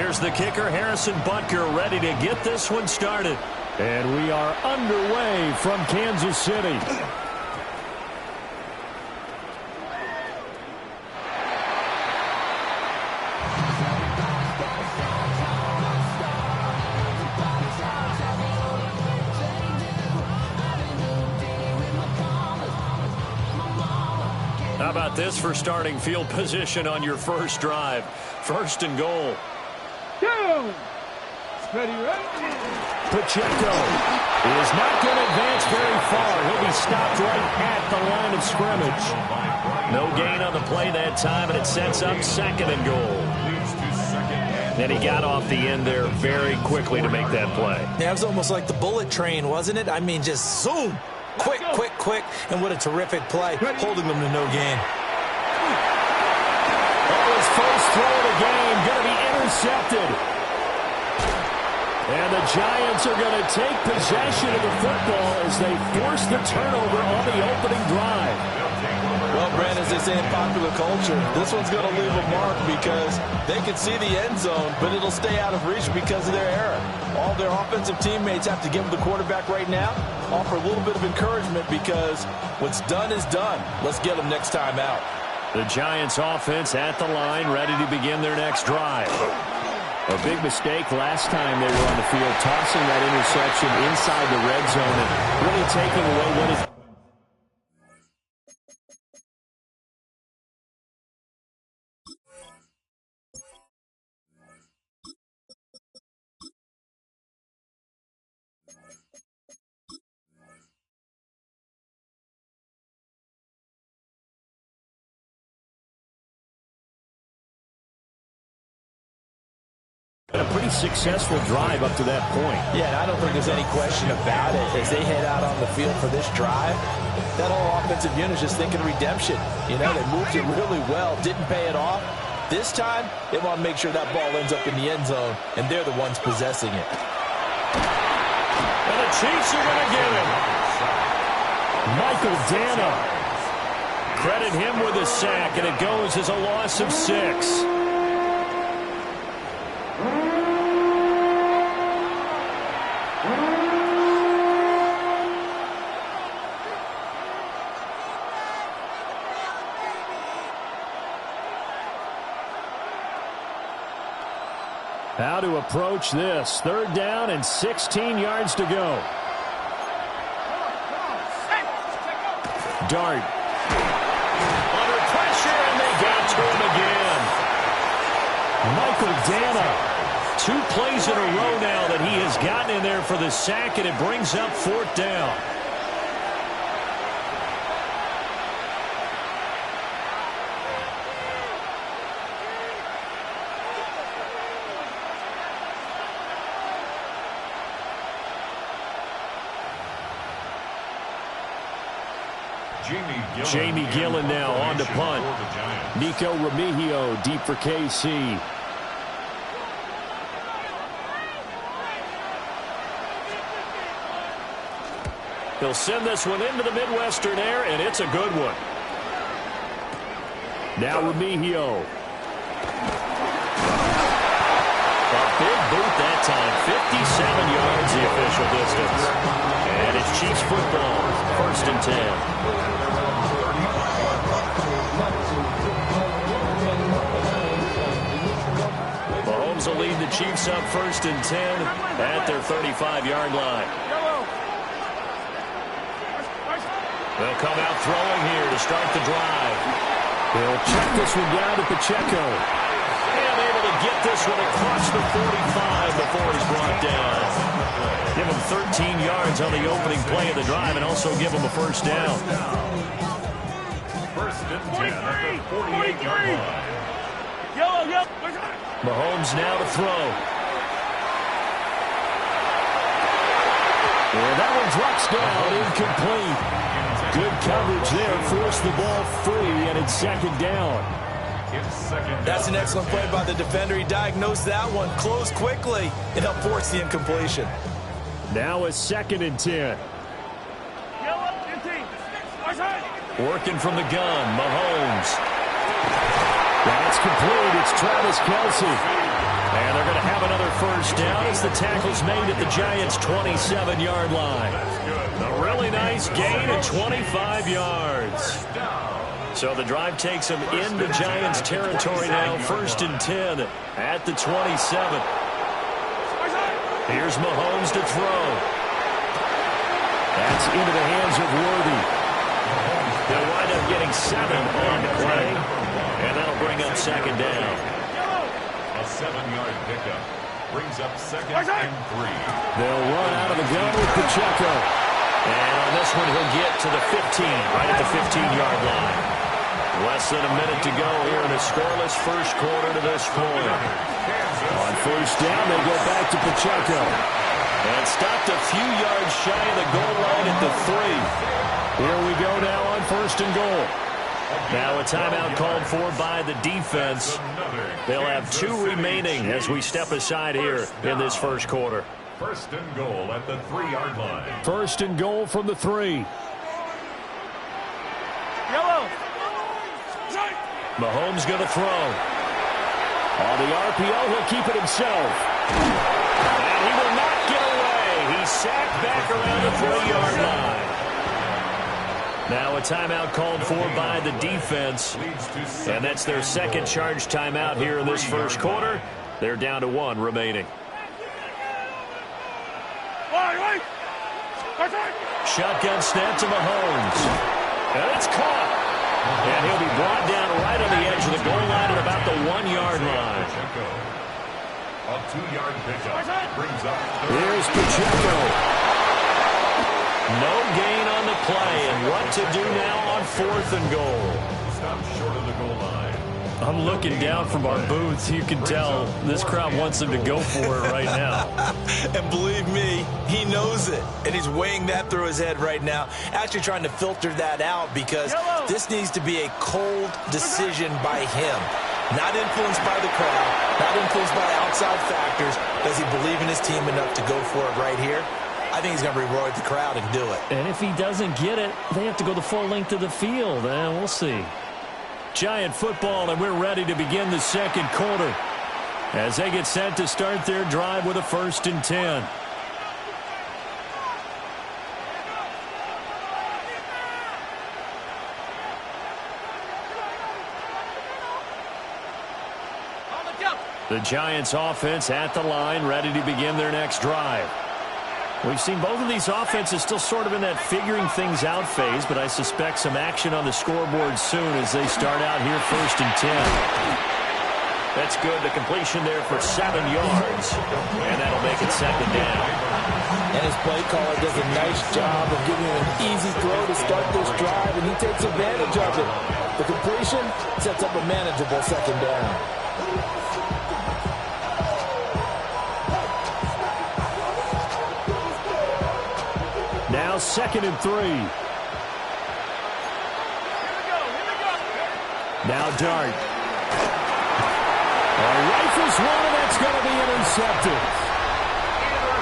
Here's the kicker, Harrison Butker, ready to get this one started. And we are underway from Kansas City. How about this for starting field position on your first drive? First and goal. Ready. Pacheco is not going to advance very far. He'll be stopped right at the line of scrimmage. No gain on the play that time, and it sets up second and goal. And he got off the end there very quickly to make that play. Yeah, it was almost like the bullet train, wasn't it? I mean, just zoom. Quick, and what a terrific play, holding them to no gain. His first throw of the game going to be intercepted. And the Giants are going to take possession of the football as they force the turnover on the opening drive. Well, Brand, as they say in popular culture, this one's going to leave a mark because they can see the end zone, but it'll stay out of reach because of their error. All their offensive teammates have to give them the quarterback right now, offer a little bit of encouragement because what's done is done. Let's get them next time out. The Giants offense at the line, ready to begin their next drive. A big mistake last time they were on the field, tossing that interception inside the red zone and really taking away what is... A pretty successful drive up to that point. Yeah, and I don't think there's any question about it. As they head out on the field for this drive, that whole offensive unit is just thinking redemption. You know, they moved it really well, didn't pay it off. This time, they want to make sure that ball ends up in the end zone, and they're the ones possessing it. And the Chiefs are going to get him. Michael Dana. Credit him with a sack, and it goes as a loss of 6. How to approach this. 3rd down and 16 yards to go. Dart. Under pressure, and they got to him again. Michael Dana. 2 plays in a row now that he has gotten in there for the sack, and it brings up 4th down. Jamie Gillen now on to punt. Nico Remigio deep for KC. He'll send this one into the Midwestern air, and it's a good one. Now Remigio. A big boot that time. 57 yards the official distance. And it's Chiefs football. 1st and 10. Mahomes will lead the Chiefs up 1st and 10 at their 35-yard line. They'll come out throwing here to start the drive. They'll check this one down to Pacheco. And able to get this one across the 45 before he's brought down. Give him 13 yards on the opening play of the drive and also give him a 1st down. 1st and 10 at the 48-yard line. Mahomes now to throw. And that one drops down, incomplete. Good coverage there, forced the ball free, and it's 2nd down. That's an excellent play by the defender. He diagnosed that one, closed quickly, and helped force the incompletion. Now a 2nd and 10. Working from the gun, Mahomes. That's complete. It's Travis Kelce. And they're going to have another first down as the tackle's made at the Giants' 27-yard line. A really nice gain of 25 yards. So the drive takes them into Giants territory now. 1st and 10 at the 27. Here's Mahomes to throw. That's into the hands of Worthy. They'll wind up getting 7 on the play. And that'll bring up 2nd down. A 7-yard pickup brings up 2nd and 3. They'll run out of the gun with Pacheco. And on this one, he'll get to the 15, right at the 15-yard line. Less than a minute to go here in a scoreless first quarter to this point. On 1st down, they go back to Pacheco. And stopped a few yards shy of the goal line at the 3. Here we go now on 1st and goal. Now a timeout called for by the defense. They'll have 2 remaining as we step aside here in this first quarter. 1st and goal at the 3-yard line. 1st and goal from the 3. Yellow. Mahomes going to throw. On the RPO, he'll keep it himself. And he will not get away. He's sacked back around the 3-yard line. Now a timeout called for by the defense. And that's their 2nd charge timeout here in this first quarter. They're down to 1 remaining. Shotgun snap to Mahomes. And it's caught. And he'll be brought down right on the edge of the goal line at about the 1-yard line. A 2-yard pickup brings up. Here's Pacheco. No gain on the play. And what to do now on 4th and goal? Stop short of the goal line. I'm looking down from our booths. You can tell this crowd wants them to go for it right now. And believe me, he knows it. And he's weighing that through his head right now. Actually trying to filter that out because this needs to be a cold decision by him. Not influenced by the crowd. Not influenced by outside factors. Does he believe in his team enough to go for it right here? I think he's going to reward the crowd and do it. And if he doesn't get it, they have to go the full length of the field. And we'll see. Giant football, and we're ready to begin the second quarter as they get set to start their drive with a 1st and 10. The Giants offense at the line, ready to begin their next drive. We've seen both of these offenses still sort of in that figuring things out phase, but I suspect some action on the scoreboard soon as they start out here 1st and 10. That's good. The completion there for 7 yards, and that'll make it 2nd down. And his play caller does a nice job of giving him an easy throw to start this drive, and he takes advantage of it. The completion sets up a manageable 2nd down. Now 2nd and 3. Now Dart. Rifles one, and that's going to be intercepted.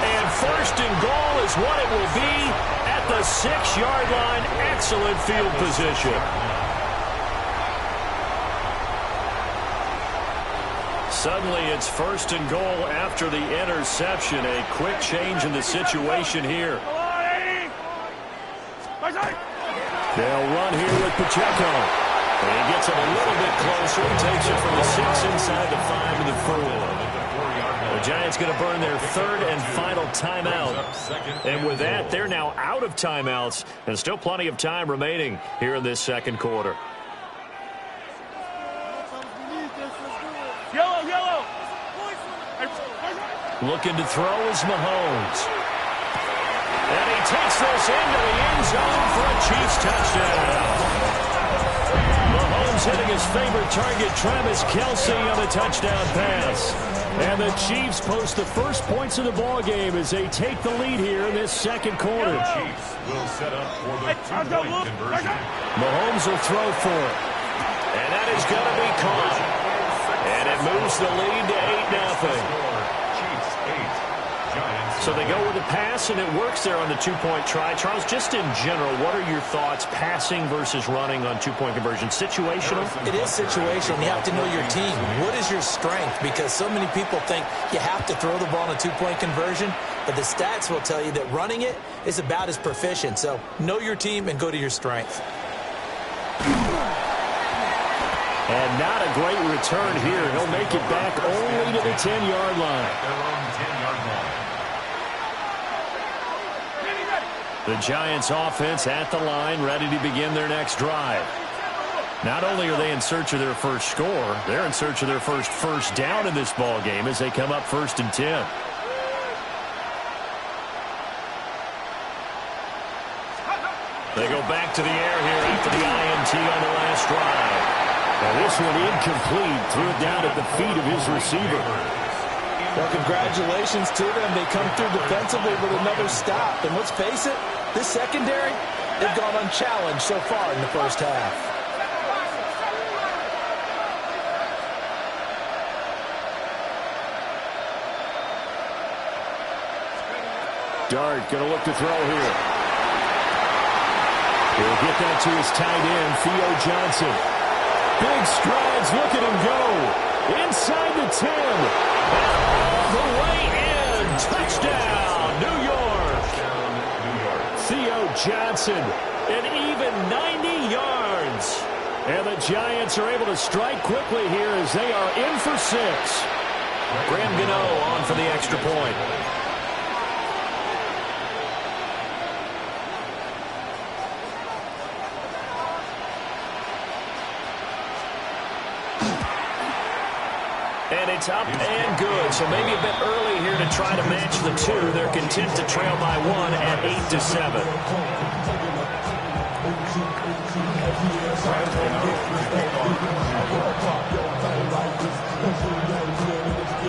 And 1st and goal is what it will be at the 6-yard line. Excellent field position. Suddenly it's 1st and goal after the interception. A quick change in the situation here. They'll run here with Pacheco. And he gets it a little bit closer. He takes it from the 6 inside the 5 to the 4. The Giants going to burn their 3rd and final timeout. And with that, they're now out of timeouts. And still plenty of time remaining here in this second quarter. Yellow. Looking to throw is Mahomes. And he takes this into the end zone for a Chiefs touchdown. Mahomes hitting his favorite target, Travis Kelce, on the touchdown pass. And the Chiefs post the first points of the ballgame as they take the lead here in this second quarter. Chiefs will set up for the 2-point conversion. Mahomes will throw for it. And that is going to be caught. And it moves the lead to 8-0. So they go with a pass, and it works there on the two-point try. Charles, just in general, what are your thoughts passing versus running on two-point conversion? Situational? It is situational. You have to know your team. What is your strength? Because so many people think you have to throw the ball in a two-point conversion, but the stats will tell you that running it is about as proficient. So know your team and go to your strength. And not a great return here. He'll make it back only to the 10-yard line. The Giants offense at the line, ready to begin their next drive. Not only are they in search of their first score, they're in search of their first down in this ball game as they come up 1st and 10. They go back to the air here after the INT on the last drive. And this one incomplete. Threw it down at the feet of his receiver. Well, congratulations to them. They come through defensively with another stop. And let's face it, this secondary, they've gone unchallenged so far in the first half. Dart going to look to throw here. He'll get that to his tight end, Theo Johnson. Big strides. Look at him go. Inside the 10. All the way in. Touchdown, New York. Theo Johnson, an even 90 yards. And the Giants are able to strike quickly here as they are in for 6. Graham Gano on for the extra point. And it's up and good. So maybe a bit early here to try to match the 2. They're content to trail by 1 at 8-7.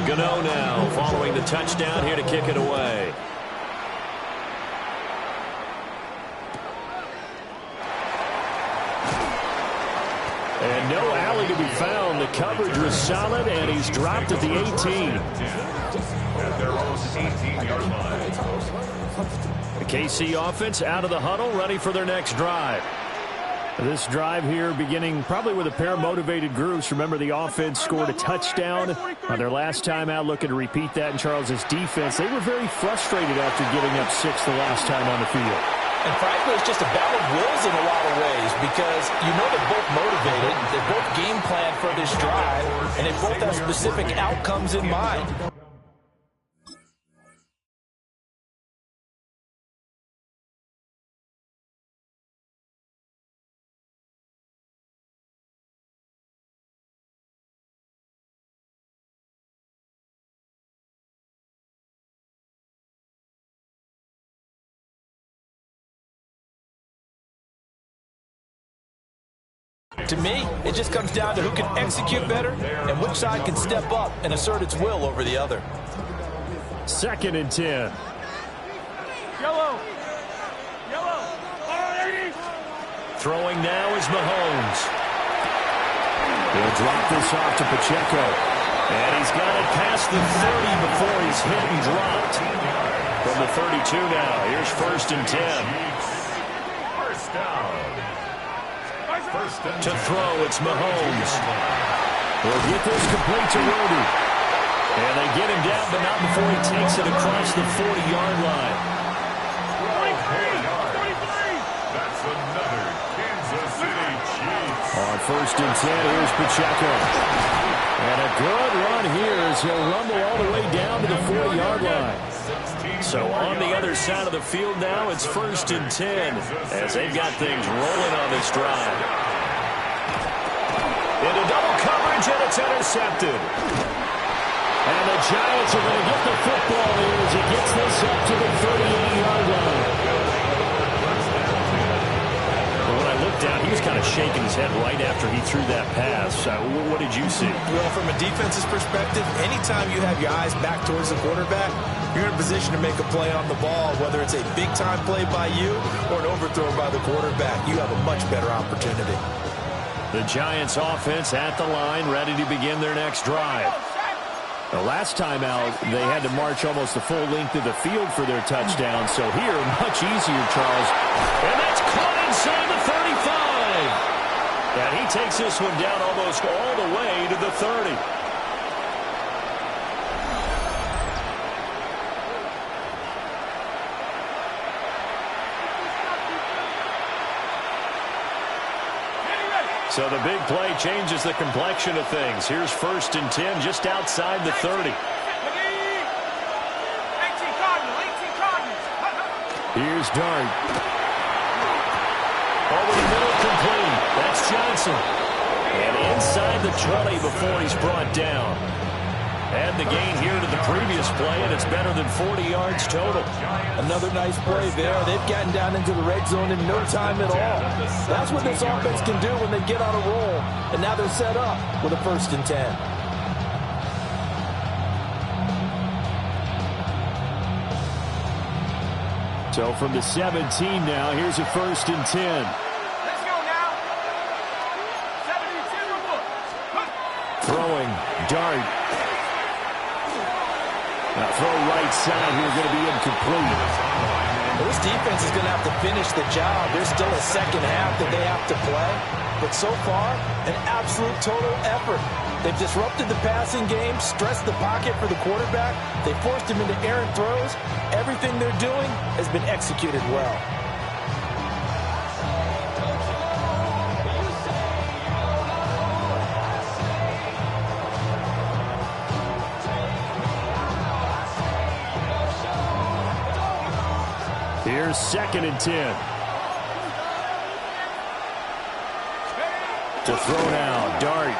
Gano now following the touchdown here to kick it away. And no alley to be found. The coverage was solid, and he's dropped at the 18. At their own 18-yard line. The KC offense out of the huddle, ready for their next drive. This drive here beginning probably with a pair of motivated groups. Remember, the offense scored a touchdown on their last time out, looking to repeat that in Charles's defense. They were very frustrated after giving up 6 the last time on the field. And frankly, it's just a battle of wills in a lot of ways because you know they're both motivated, they both game plan for this drive, and they both have specific outcomes in mind. To me, it just comes down to who can execute better and which side can step up and assert its will over the other. 2nd and 10. Yellow. Throwing now is Mahomes. He'll drop this off to Pacheco. And he's got it past the 30 before he's hit and dropped. From the 32 now, here's 1st and 10. First down. To throw, it's Mahomes. He'll get this complete to Roby. And they get him down, but not before he takes it across the 40-yard line. That's another Kansas City Chiefs. On 1st and 10, here's Pacheco. And a good run here as he'll rumble all the way down to the 40-yard line. So on the other side of the field now, it's 1st and 10 as they've got things rolling on this drive. Into double coverage, and it's intercepted. And the Giants are going to get the football here as he gets this up to the 38-yard line. But when I looked down, he was kind of shaking his head right after he threw that pass. What did you see? Well, from a defense's perspective, anytime you have your eyes back towards the quarterback, you're in a position to make a play on the ball, whether it's a big-time play by you or an overthrow by the quarterback. You have a much better opportunity. The Giants offense at the line, ready to begin their next drive. The last time out, they had to march almost the full length of the field for their touchdown. So here, much easier, Charles. And that's caught inside the 35. And he takes this one down almost all the way to the 30. So the big play changes the complexion of things. Here's 1st and 10 just outside the 30. Here's Dart. Over the middle, complete. That's Johnson. And inside the 20 before he's brought down. Add the gain here to the previous play, and it's better than 40 yards total. Another nice play there. They've gotten down into the red zone in no time at all. That's what this offense can do when they get on a roll. And now they're set up with a 1st and 10. So from the 17 now, here's a 1st and 10. Let's go now. 72. Throwing, Dart. Now throw right side here, going to be incomplete. Well, this defense is going to have to finish the job. There's still a second half that they have to play. But so far, an absolute total effort. They've disrupted the passing game, stressed the pocket for the quarterback. They forced him into errant throws. Everything they're doing has been executed well. Here's 2nd and 10. To throw now, Dart.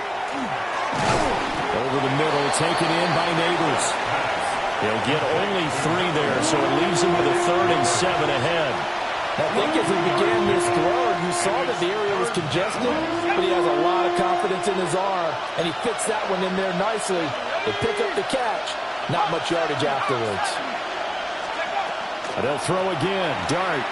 Over the middle, taken in by Neighbors. He'll get only 3 there, so it leaves him with a 3rd and 7 ahead. I think as he began this throw, you saw that the area was congested, but he has a lot of confidence in his arm, and he fits that one in there nicely. They pick up the catch, not much yardage afterwards. And they'll throw again. Dart.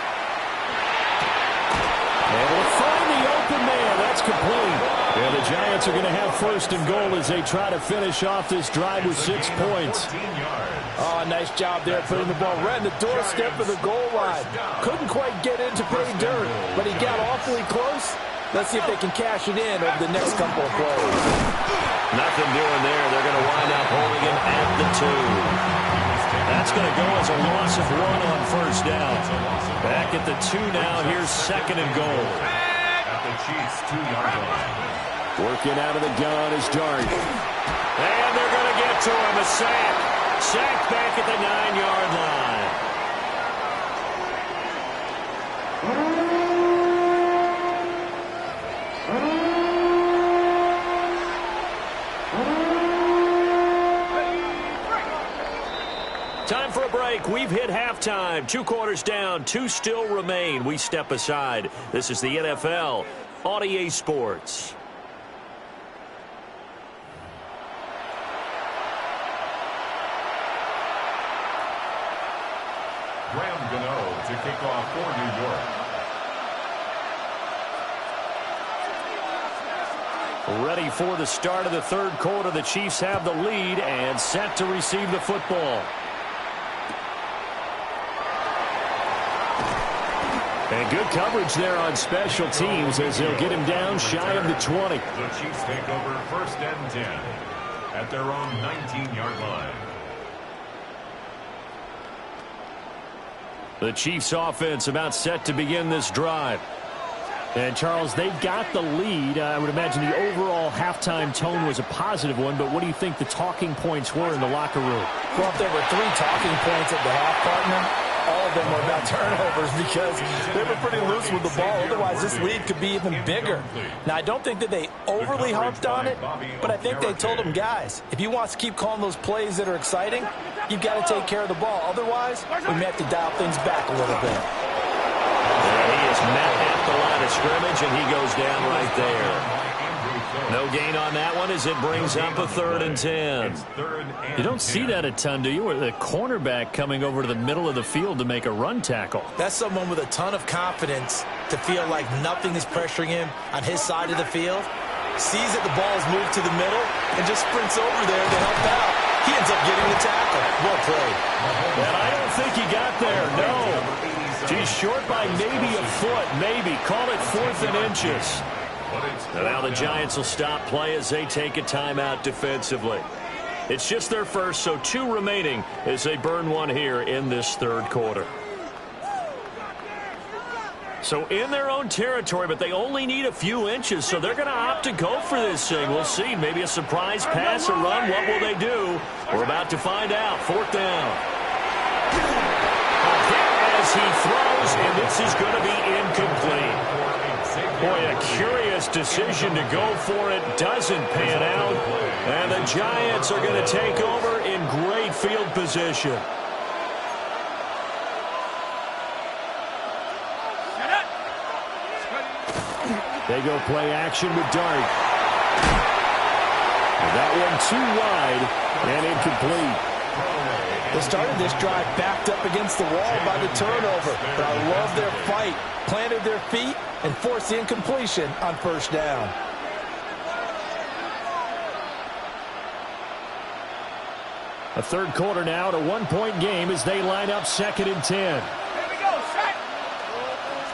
And will find the open man. That's complete. And the Giants are going to have 1st and goal as they try to finish off this drive with 6 points. Oh, nice job there putting the ball right in the doorstep of the goal line. Couldn't quite get in to pay dirt, but he got awfully close. Let's see if they can cash it in over the next couple of plays. Nothing doing there. They're going to wind up holding him at the 2. That's going to go as a loss of 1 on 1st down. Back at the 2 now. Here's 2nd and goal. At the Chiefs' 2-yard line. Working out of the gun is Dart. And they're going to get to him. A sack. Sack back at the 9-yard line. Time for a break. We've hit halftime. 2 quarters down. 2 still remain. We step aside. This is the NFL on EA Sports. Graham Gano to kick off for New York. Ready for the start of the 3rd quarter. The Chiefs have the lead and set to receive the football. And good coverage there on special teams as they'll get him down shy of the 20. The Chiefs take over 1st and 10 at their own 19-yard line. The Chiefs offense about set to begin this drive. And, Charles, they've got the lead. I would imagine the overall halftime tone was a positive one, but what do you think the talking points were in the locker room? Well, if there were 3 talking points at the half, partner, all of them were about turnovers because they were pretty loose with the ball. Otherwise, this lead could be even bigger. Now, I don't think that they overly harped on it, but I think they told them, guys, if you want to keep calling those plays that are exciting, you've got to take care of the ball. Otherwise, we may have to dial things back a little bit. And he is met at the line of scrimmage, and he goes down right there. No gain on that one as it brings up a 3rd and 10. You don't see that a ton, do you? Or the cornerback coming over to the middle of the field to make a run tackle. That's someone with a ton of confidence to feel like nothing is pressuring him on his side of the field. Sees that the ball is moved to the middle and just sprints over there to help out. He ends up getting the tackle. Well played. And I don't think he got there, no. He's short by maybe a foot, maybe. Call it 4th and inches. And now the Giants will stop play as they take a timeout defensively. It's just their first, so 2 remaining as they burn one here in this third quarter. So in their own territory, but they only need a few inches, so they're going to opt to go for this thing. We'll see. Maybe a surprise pass or run. What will they do? We're about to find out. 4th down. A hit as he throws, and this is going to be incomplete. Boy, a curious decision to go for it. Doesn't pan out. And the Giants are going to take over in great field position. They go play action with Dart. That one too wide and incomplete. They started this drive backed up against the wall by the turnover. But I love their fight. Planted their feet and forced the incompletion on 1st down. A third quarter now at a 1-point game as they line up 2nd and 10. Here we go, set.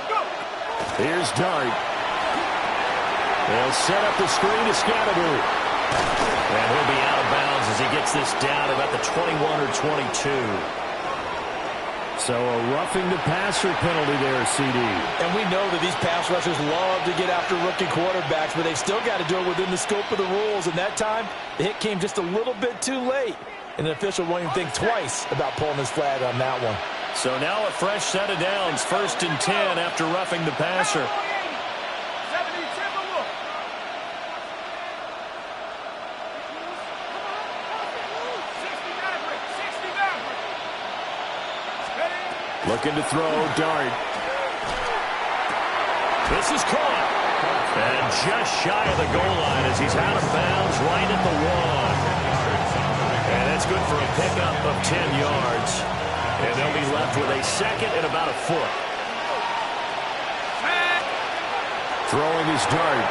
Go. Here's Dart. They'll set up the screen to Scatterby. And he'll be out of bounds as he gets this down about the 21 or 22. So a roughing the passer penalty there, CD. And we know that these pass rushers love to get after rookie quarterbacks, but they've still got to do it within the scope of the rules. And that time, the hit came just a little bit too late. And the official won't even think twice about pulling his flag on that one. So now a fresh set of downs, 1st and 10 after roughing the passer. Looking to throw, Dart. This is caught. And just shy of the goal line as he's out of bounds right at the 1. And that's good for a pickup of 10 yards. And they'll be left with a 2nd and about a foot. Throwing his Dart.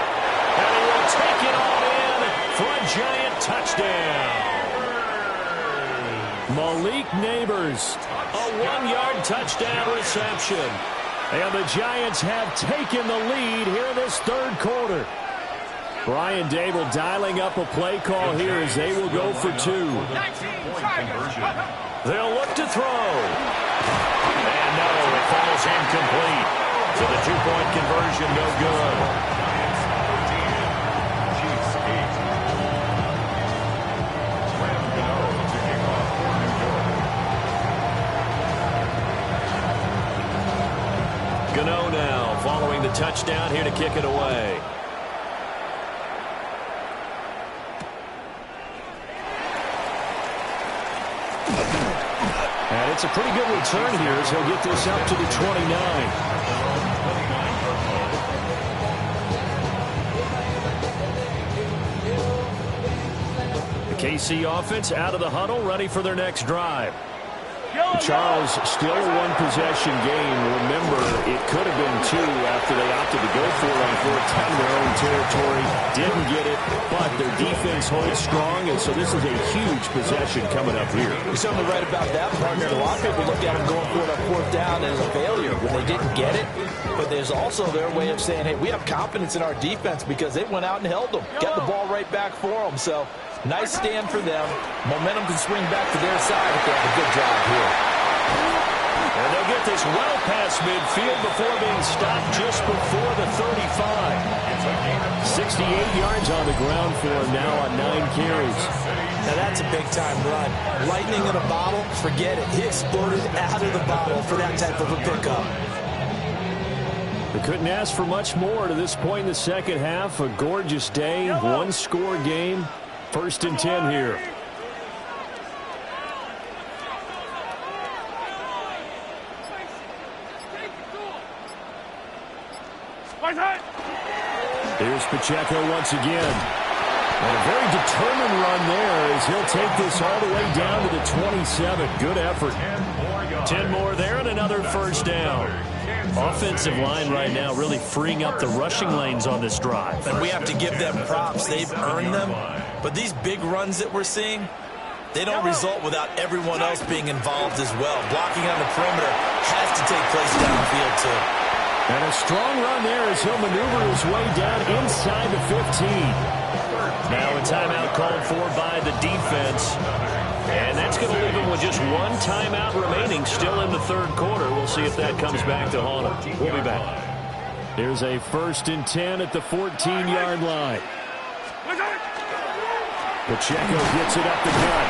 And he will take it all in for a Giant touchdown. Malik Neighbors, a 1-yard touchdown reception. And the Giants have taken the lead here in this third quarter. Brian Dable dialing up a play call here as they will go for 2. They'll look to throw. And no, it falls incomplete. So the 2-point conversion no good. Gano now following the touchdown here to kick it away. And it's a pretty good return here as he'll get this up to the 29. The KC offense out of the huddle, ready for their next drive. Charles, still a 1-possession game. Remember, it could have been 2 after they opted to go for it on 4th down in their own territory. Didn't get it, but their defense holds strong, and so this is a huge possession coming up here. You're certainly right about that, partner. A lot of people look at them going for it on 4th down as a failure when they didn't get it. But there's also their way of saying, hey, we have confidence in our defense because they went out and held them. Got the ball right back for them. So nice stand for them. Momentum can swing back to their side if they have a good drive here. And they'll get this well past midfield before being stopped just before the 35. 68 yards on the ground for him now on 9 carries. Now that's a big-time run. Lightning in a bottle, forget it. He exploded out of the bottle for that type of a pickup. They couldn't ask for much more to this point in the second half. A gorgeous day, 1-score game. 1st and 10 here. Here's Pacheco once again. And a very determined run there as he'll take this all the way down to the 27. Good effort. 10 more there and another 1st down. Offensive line right now really freeing up the rushing lanes on this drive. And we have to give them props. They've earned them. But these big runs that we're seeing, They don't result without everyone else being involved as well. Blocking on the perimeter has to take place downfield, too. And a strong run there as he'll maneuver his way down inside the 15. Now a timeout called for by the defense. And that's going to leave him with just one timeout remaining still in the third quarter. We'll see if that comes back to haunt him. We'll be back. There's a 1st and 10 at the 14-yard line. Pacheco gets it up the gut.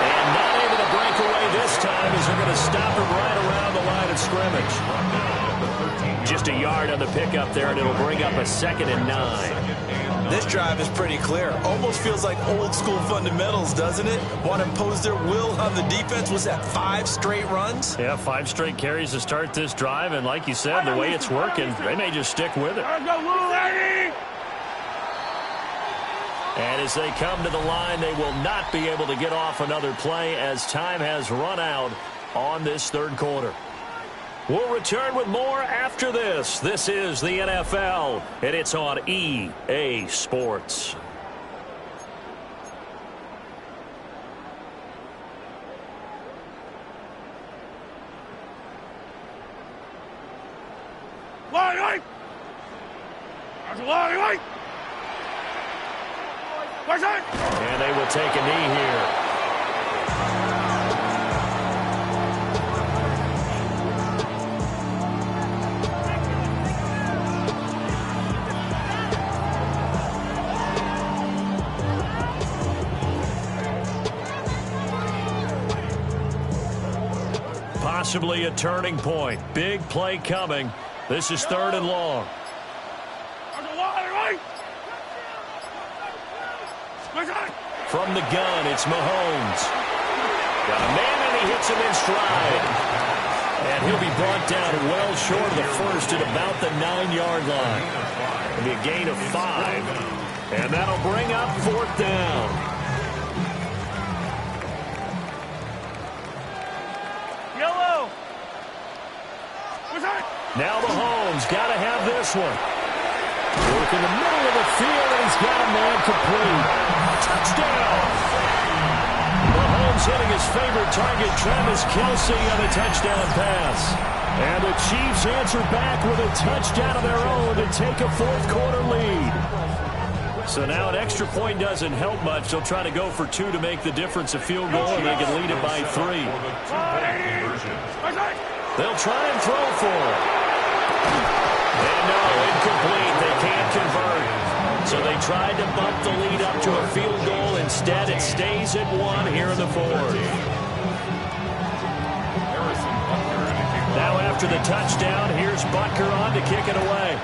And not able to break away this time as they're going to stop him right around the line of scrimmage. Just a yard on the pickup there, and it'll bring up a 2nd and 9. This drive is pretty clear. Almost feels like old school fundamentals, doesn't it? Want to impose their will on the defense. Was that 5 straight runs? Yeah, 5 straight carries to start this drive. And like you said, the way it's working, they may just stick with it. And as they come to the line, they will not be able to get off another play as time has run out on this third quarter. We'll return with more after this. This is the NFL, and it's on EA Sports. And they will take a knee here. Possibly a turning point. Big play coming. This is 3rd and long. From the gun, it's Mahomes. Got a man, and he hits him in stride. And he'll be brought down well short of the first at about the 9-yard line. It'll be a gain of 5. And that'll bring up 4th down. Yellow. Now Mahomes got to have this one. Work in the middle of the field, and he's got a man complete. Touchdown! Mahomes hitting his favorite target, Travis Kelce, on a touchdown pass. And the Chiefs answer back with a touchdown of their own to take a fourth quarter lead. So now an extra point doesn't help much. They'll try to go for 2 to make the difference a field goal, and they can lead it by 3. They'll try and throw for it. And no, incomplete. They can't convert. So they tried to bump the lead up to a field goal. Instead, it stays at 1 here in the 4th. Now after the touchdown, here's Butker on to kick it away.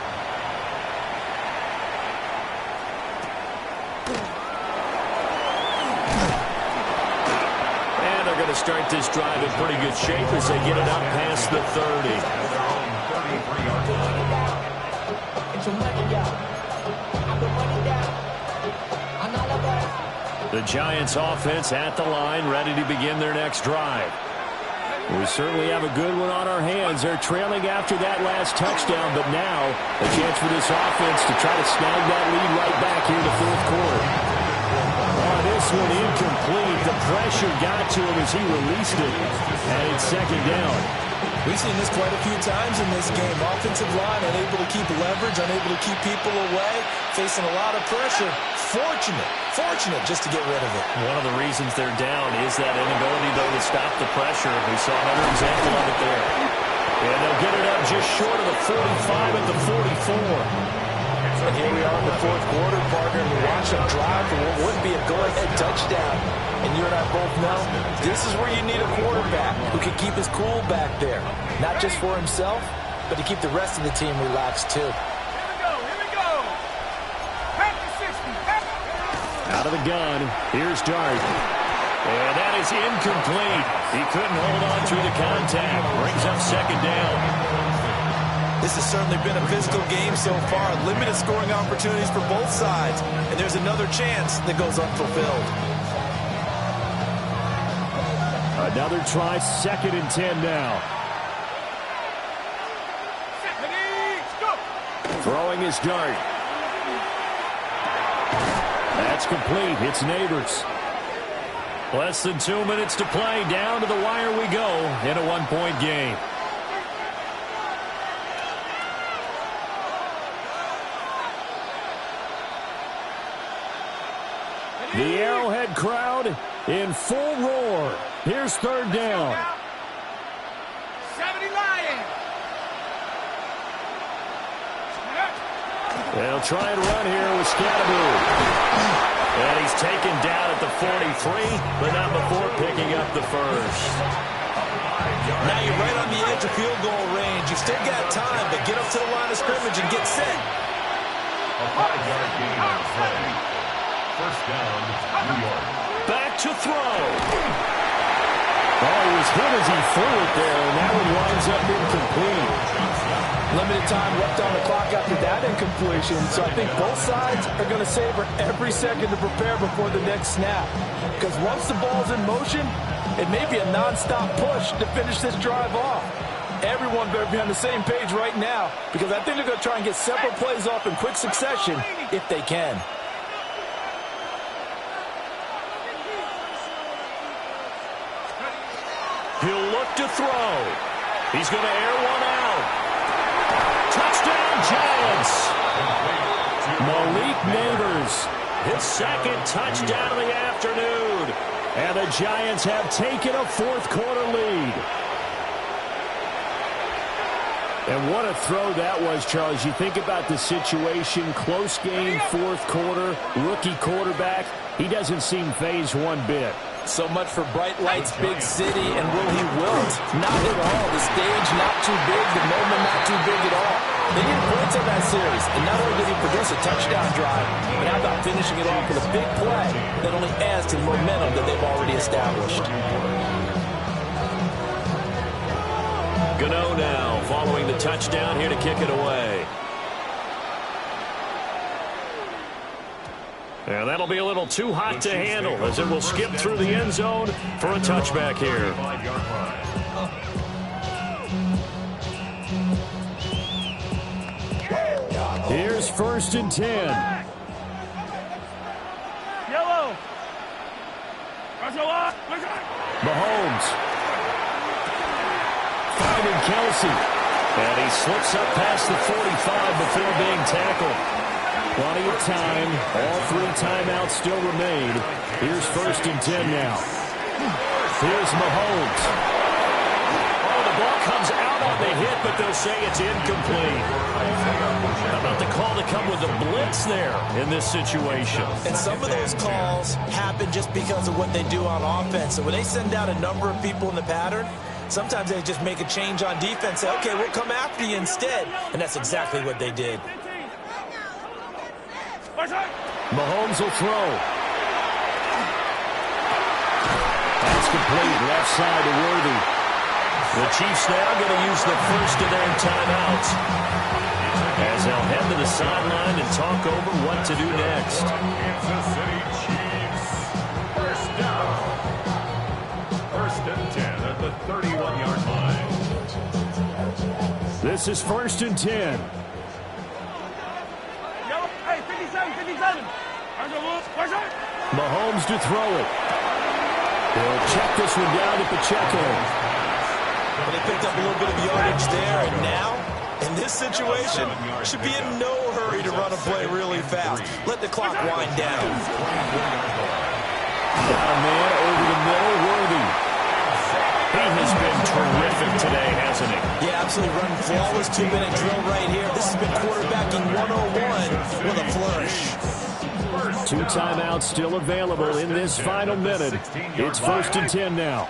And they're going to start this drive in pretty good shape as they get it up past the 30. The Giants offense at the line, ready to begin their next drive. We certainly have a good one on our hands. They're trailing after that last touchdown, but now a chance for this offense to try to snag that lead right back here in the 4th quarter. Oh, this one incomplete. The pressure got to him as he released it, and it's 2nd down. We've seen this quite a few times in this game. Offensive line unable to keep leverage, unable to keep people away, facing a lot of pressure. Fortunate just to get rid of it. One of the reasons they're down is that inability, though, to stop the pressure. We saw another example of it there. And they'll get it up just short of the 45 at the 44. And here we are in the 4th quarter, partner, and we watch them drive for what would be a go-ahead touchdown. And you and I both know this is where you need a quarterback who can keep his cool back there. Not just for himself, but to keep the rest of the team relaxed, too. Out of the gun, here's Dart. And that is incomplete. He couldn't hold on through the contact. Brings up 2nd down. This has certainly been a physical game so far. Limited scoring opportunities for both sides. And there's another chance that goes unfulfilled. Another try, 2nd and 10 now. Throwing his Dart. That's complete. It's Neighbors. Less than 2 minutes to play. Down to the wire we go in a one-point game. The Arrowhead crowd in full roar. Here's third down. 70 Lions. They'll try and run here with Scatteroo. And he's taken down at the 43, but not before picking up the first. Now you're right on the edge of field goal range. You've still got time, but get up to the line of scrimmage and get set. A 5-yard gain on the play. First down, New York. Back to throw. Oh, he was hit as he threw it there, and that one winds up incomplete. Limited time left on the clock after that incompletion, so I think both sides are going to savor every second to prepare before the next snap. Because once the ball's in motion, it may be a non-stop push to finish this drive off. Everyone better be on the same page right now, because I think they're going to try and get several plays off in quick succession if they can. He'll look to throw. He's going to air one out. Touchdown, Giants. Malik Neighbors, his second touchdown of the afternoon. And the Giants have taken a fourth-quarter lead. And what a throw that was, Charles. You think about the situation, close game, fourth quarter, rookie quarterback. He doesn't seem fazed one bit. So much for bright lights, big city, and will he wilt? Not at all. The stage not too big, the moment not too big at all. They need points on that series, and not only did he produce a touchdown drive, but how about finishing it off with a big play that only adds to the momentum that they've already established. Gano now following the touchdown here to kick it away. And that'll be a little too hot to handle as it will skip through the end zone for a touchback here. Here's 1st and 10. Yellow. Mahomes. Finding Kelsey. And he slips up past the 45 before being tackled. Plenty of time. All 3 timeouts still remain. Here's 1st and 10 now. Here's Mahomes. Oh, the ball comes out on the hit, but they'll say it's incomplete. How about the call to come with the blitz there in this situation? And some of those calls happen just because of what they do on offense. So when they send out a number of people in the pattern, sometimes they just make a change on defense. Say, okay, we'll come after you instead. And that's exactly what they did. Mahomes will throw. That's complete. Left side to Worthy. The Chiefs now going to use the first of their timeouts as they'll head to the sideline and talk over what to do next. Kansas City Chiefs. First down. 1st and 10 at the 31-yard line. This is 1st and 10. Hey, 57, 57. Mahomes to throw it. They'll check this one down to Pacheco. Well, they picked up a little bit of yardage there, and now, in this situation, should be in no hurry to run a play really fast. Let the clock wind down. Got a man over the middle, Worthy. He has been terrific today, hasn't he? Yeah, absolutely running flawless 2-minute drill right here. This has been quarterbacking 101 with a flourish. 2 timeouts still available in this final minute. It's 1st and 10 now.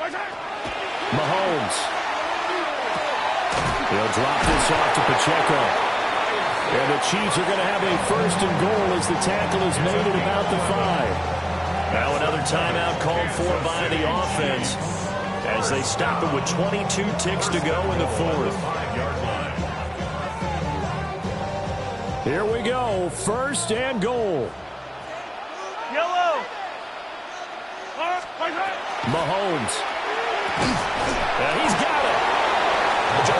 Mahomes. He'll drop this off to Pacheco. And the Chiefs are going to have a 1st and goal as the tackle is made at about the 5. Now another timeout called for by the offense as they stop it with 22 ticks to go in the 4th. Here we go. 1st and goal. Yellow. Mahomes. And he's got it.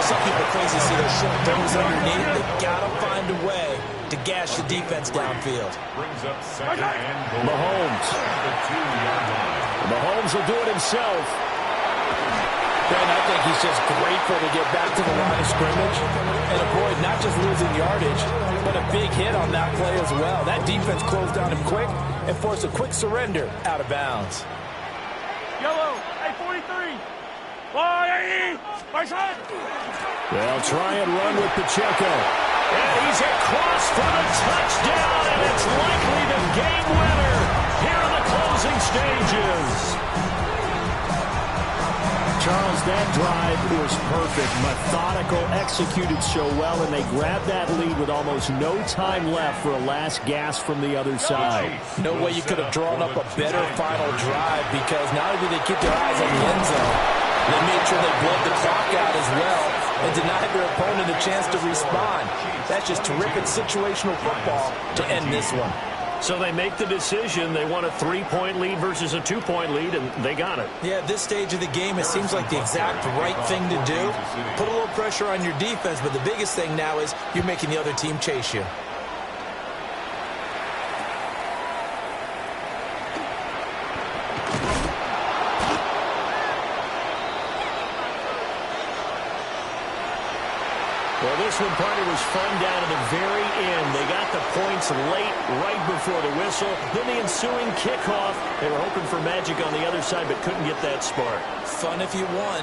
Some people crazy see those short throws underneath. They've got to find a way to gash the defense downfield. Brings up 2nd and goal. Mahomes. The 2-yard line. Mahomes will do it himself. Ben, I think he's just grateful to get back to the line of scrimmage and avoid not just losing yardage, but a big hit on that play as well. That defense closed down him quick and forced a quick surrender out of bounds. Yellow. Hey, 43. My son. They'll try and run with Pacheco. And he's across for the touchdown, and it's likely the game winner here in the closing stages. Charles, that drive was perfect. Methodical, executed so well, and they grabbed that lead with almost no time left for a last gasp from the other side. No way you could have drawn up a better final drive, because not only did they keep their eyes on the end zone, they made sure they bled the clock out as well and denied their opponent a chance to respond. That's just terrific situational football to end this one. So they make the decision. They want a 3-point lead versus a 2-point lead, and they got it. Yeah, at this stage of the game, it seems like the exact right thing to do. Put a little pressure on your defense, but the biggest thing now is you're making the other team chase you. Well, this one, partner, was fun down to the very end. They got the points late, right before the whistle. Then the ensuing kickoff. They were hoping for magic on the other side, but couldn't get that spark. Fun if you won.